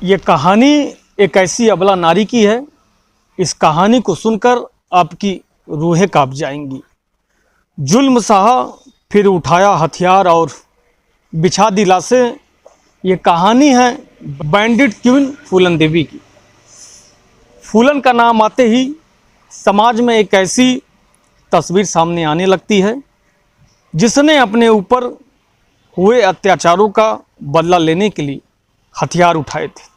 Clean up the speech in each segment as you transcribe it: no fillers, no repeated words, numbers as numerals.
ये कहानी एक ऐसी अबला नारी की है। इस कहानी को सुनकर आपकी रूहें कांप जाएंगी। जुल्म सहा, फिर उठाया हथियार और बिछा दी लाशें। ये कहानी है बैंडिट क्वीन फूलन देवी की। फूलन का नाम आते ही समाज में एक ऐसी तस्वीर सामने आने लगती है जिसने अपने ऊपर हुए अत्याचारों का बदला लेने के लिए हथियार उठाए थे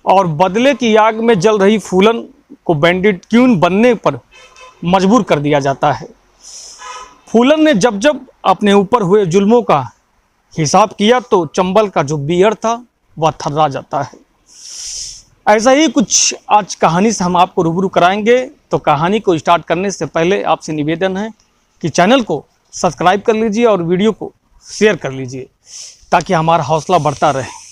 और बदले की आग में जल रही फूलन को बैंडिट क्वीन बनने पर मजबूर कर दिया जाता है। फूलन ने जब जब अपने ऊपर हुए जुल्मों का हिसाब किया तो चंबल का जो बियर था वह थर्रा जाता है। ऐसा ही कुछ आज कहानी से हम आपको रूबरू कराएंगे। तो कहानी को स्टार्ट करने से पहले आपसे निवेदन है कि चैनल को सब्सक्राइब कर लीजिए और वीडियो को शेयर कर लीजिए ताकि हमारा हौसला बढ़ता रहे।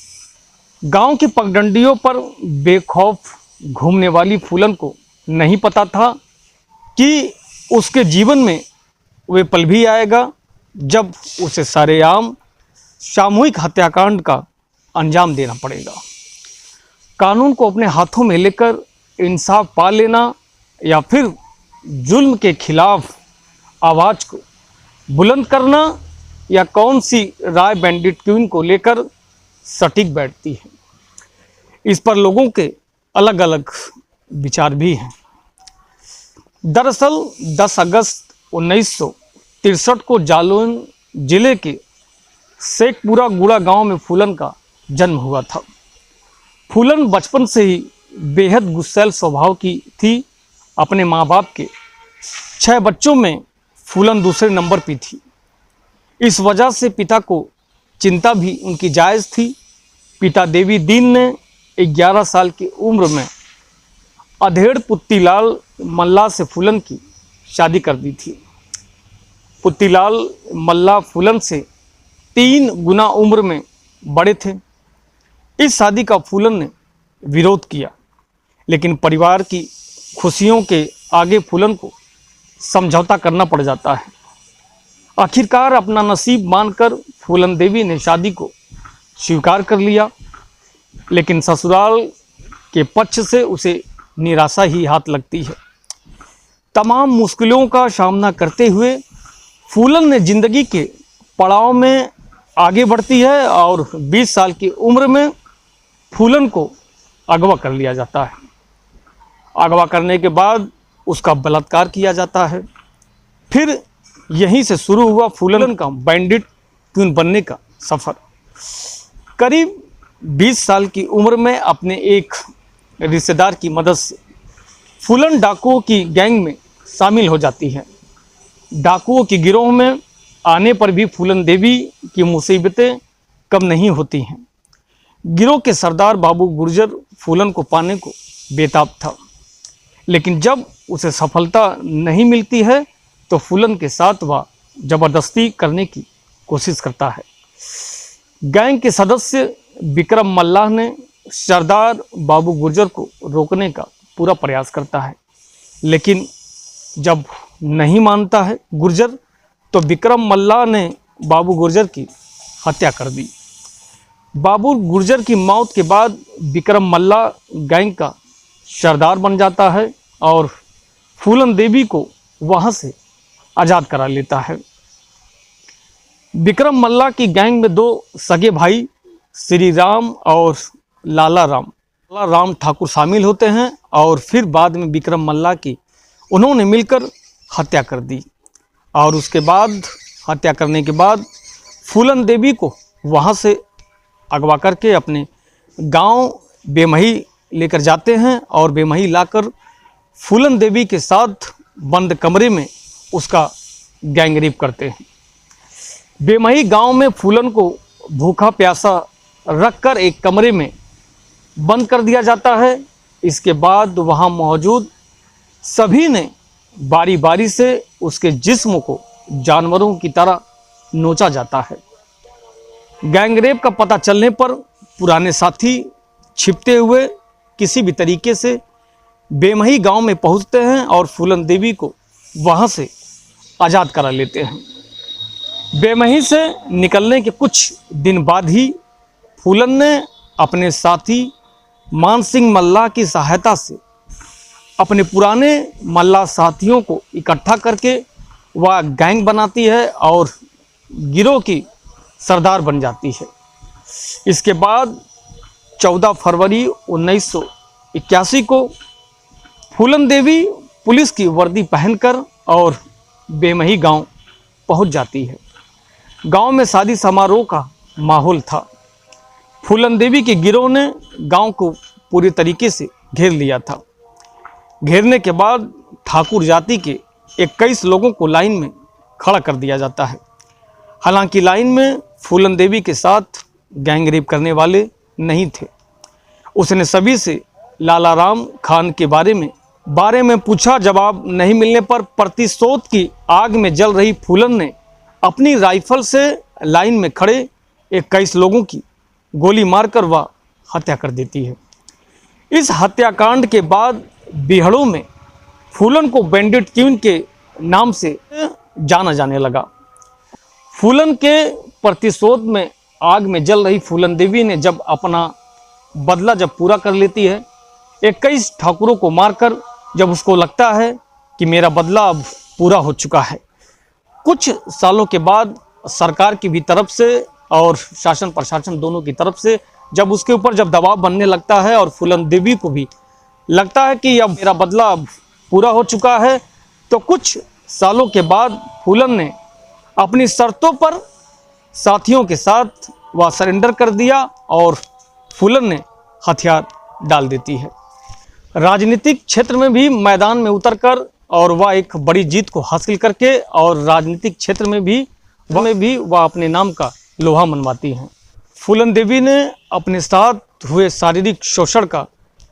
गांव की पगडंडियों पर बेखौफ घूमने वाली फूलन को नहीं पता था कि उसके जीवन में वे पल भी आएगा जब उसे सरेआम सामूहिक हत्याकांड का अंजाम देना पड़ेगा। कानून को अपने हाथों में लेकर इंसाफ पा लेना या फिर जुल्म के खिलाफ आवाज़ को बुलंद करना, या कौन सी राय बैंडिट क्वीन को लेकर सटीक बैठती है, इस पर लोगों के अलग अलग विचार भी हैं। दरअसल 10 अगस्त 1963 को जालौन जिले के शेखपुरा गुड़ा गांव में फूलन का जन्म हुआ था। फूलन बचपन से ही बेहद गुस्सैल स्वभाव की थी। अपने माँ बाप के 6 बच्चों में फूलन दूसरे नंबर पर थी। इस वजह से पिता को चिंता भी उनकी जायज़ थी। पिता देवी दीन ने 11 साल की उम्र में अधेड़ पुत्तीलाल मल्ला से फूलन की शादी कर दी थी। पुत्तीलाल मल्ला फूलन से 3 गुना उम्र में बड़े थे। इस शादी का फूलन ने विरोध किया, लेकिन परिवार की खुशियों के आगे फूलन को समझौता करना पड़ जाता है। आखिरकार अपना नसीब मानकर फूलन देवी ने शादी को स्वीकार कर लिया, लेकिन ससुराल के पक्ष से उसे निराशा ही हाथ लगती है। तमाम मुश्किलों का सामना करते हुए फूलन ने जिंदगी के पड़ाव में आगे बढ़ती है और 20 साल की उम्र में फूलन को अगवा कर लिया जाता है। अगवा करने के बाद उसका बलात्कार किया जाता है। फिर यहीं से शुरू हुआ फूलन का बैंडिट क्वीन बनने का सफ़र। करीब 20 साल की उम्र में अपने एक रिश्तेदार की मदद से फूलन डाकुओं की गैंग में शामिल हो जाती है। डाकुओं की गिरोह में आने पर भी फूलन देवी की मुसीबतें कम नहीं होती हैं। गिरोह के सरदार बाबू गुर्जर फूलन को पाने को बेताब था, लेकिन जब उसे सफलता नहीं मिलती है तो फूलन के साथ वह जबरदस्ती करने की कोशिश करता है। गैंग के सदस्य विक्रम मल्लाह ने सरदार बाबू गुर्जर को रोकने का पूरा प्रयास करता है, लेकिन जब नहीं मानता है गुर्जर तो विक्रम मल्लाह ने बाबू गुर्जर की हत्या कर दी। बाबू गुर्जर की मौत के बाद विक्रम मल्लाह गैंग का सरदार बन जाता है और फूलन देवी को वहाँ से आज़ाद करा लेता है। विक्रम मल्लाह की गैंग में 2 सगे भाई श्री राम और लाला राम ठाकुर शामिल होते हैं और फिर बाद में विक्रम मल्लाह की उन्होंने मिलकर हत्या कर दी। और उसके बाद हत्या करने के बाद फूलन देवी को वहाँ से अगवा करके अपने गांव बेमही लेकर जाते हैं और बेमही लाकर फूलन देवी के साथ बंद कमरे में उसका गैंगरेप करते हैं। बेमही गांव में फूलन को भूखा प्यासा रखकर एक कमरे में बंद कर दिया जाता है। इसके बाद वहां मौजूद सभी ने बारी बारी से उसके जिस्म को जानवरों की तरह नोचा जाता है। गैंगरेप का पता चलने पर पुराने साथी छिपते हुए किसी भी तरीके से बेमही गांव में पहुंचते हैं और फूलन देवी को वहां से आज़ाद करा लेते हैं। बेमही से निकलने के कुछ दिन बाद ही फूलन ने अपने साथी मान सिंह मल्लाह की सहायता से अपने पुराने मल्लाह साथियों को इकट्ठा करके वह गैंग बनाती है और गिरोह की सरदार बन जाती है। इसके बाद 14 फरवरी 1981 को फूलन देवी पुलिस की वर्दी पहनकर और बेमही गांव पहुंच जाती है। गांव में शादी समारोह का माहौल था। फूलन देवी के गिरोह ने गांव को पूरी तरीके से घेर लिया था। घेरने के बाद ठाकुर जाति के 21 लोगों को लाइन में खड़ा कर दिया जाता है। हालांकि लाइन में फूलन देवी के साथ गैंग रेप करने वाले नहीं थे। उसने सभी से लाला राम खान के बारे में पूछा। जवाब नहीं मिलने पर प्रतिशोध की आग में जल रही फूलन ने अपनी राइफल से लाइन में खड़े 21 लोगों की गोली मारकर वह हत्या कर देती है। इस हत्याकांड के बाद बिहड़ों में फूलन को बैंडिट क्वीन के नाम से जाना जाने लगा। फूलन के प्रतिशोध में आग में जल रही फूलन देवी ने जब अपना बदला पूरा कर लेती है, 21 ठाकुरों को मारकर, जब उसको लगता है कि मेरा बदला अब पूरा हो चुका है, कुछ सालों के बाद सरकार की भी तरफ से और शासन प्रशासन दोनों की तरफ से जब उसके ऊपर दबाव बनने लगता है और फूलन देवी को भी लगता है कि अब मेरा बदला अब पूरा हो चुका है, तो कुछ सालों के बाद फूलन ने अपनी शर्तों पर साथियों के साथ वह सरेंडर कर दिया और फूलन ने हथियार डाल देती है। राजनीतिक क्षेत्र में भी मैदान में उतरकर और वह एक बड़ी जीत को हासिल करके और राजनीतिक क्षेत्र में भी वह अपने नाम का लोहा मनवाती हैं। फूलन देवी ने अपने साथ हुए शारीरिक शोषण का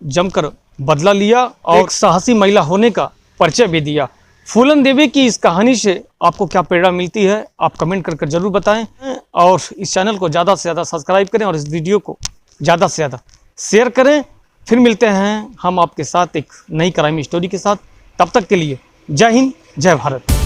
जमकर बदला लिया और एक साहसी महिला होने का परिचय भी दिया। फूलन देवी की इस कहानी से आपको क्या प्रेरणा मिलती है, आप कमेंट कर जरूर बताएं और इस चैनल को ज़्यादा से ज़्यादा सब्सक्राइब करें और इस वीडियो को ज़्यादा से ज़्यादा शेयर करें। फिर मिलते हैं हम आपके साथ एक नई क्राइम स्टोरी के साथ। तब तक के लिए जय हिंद, जय भारत।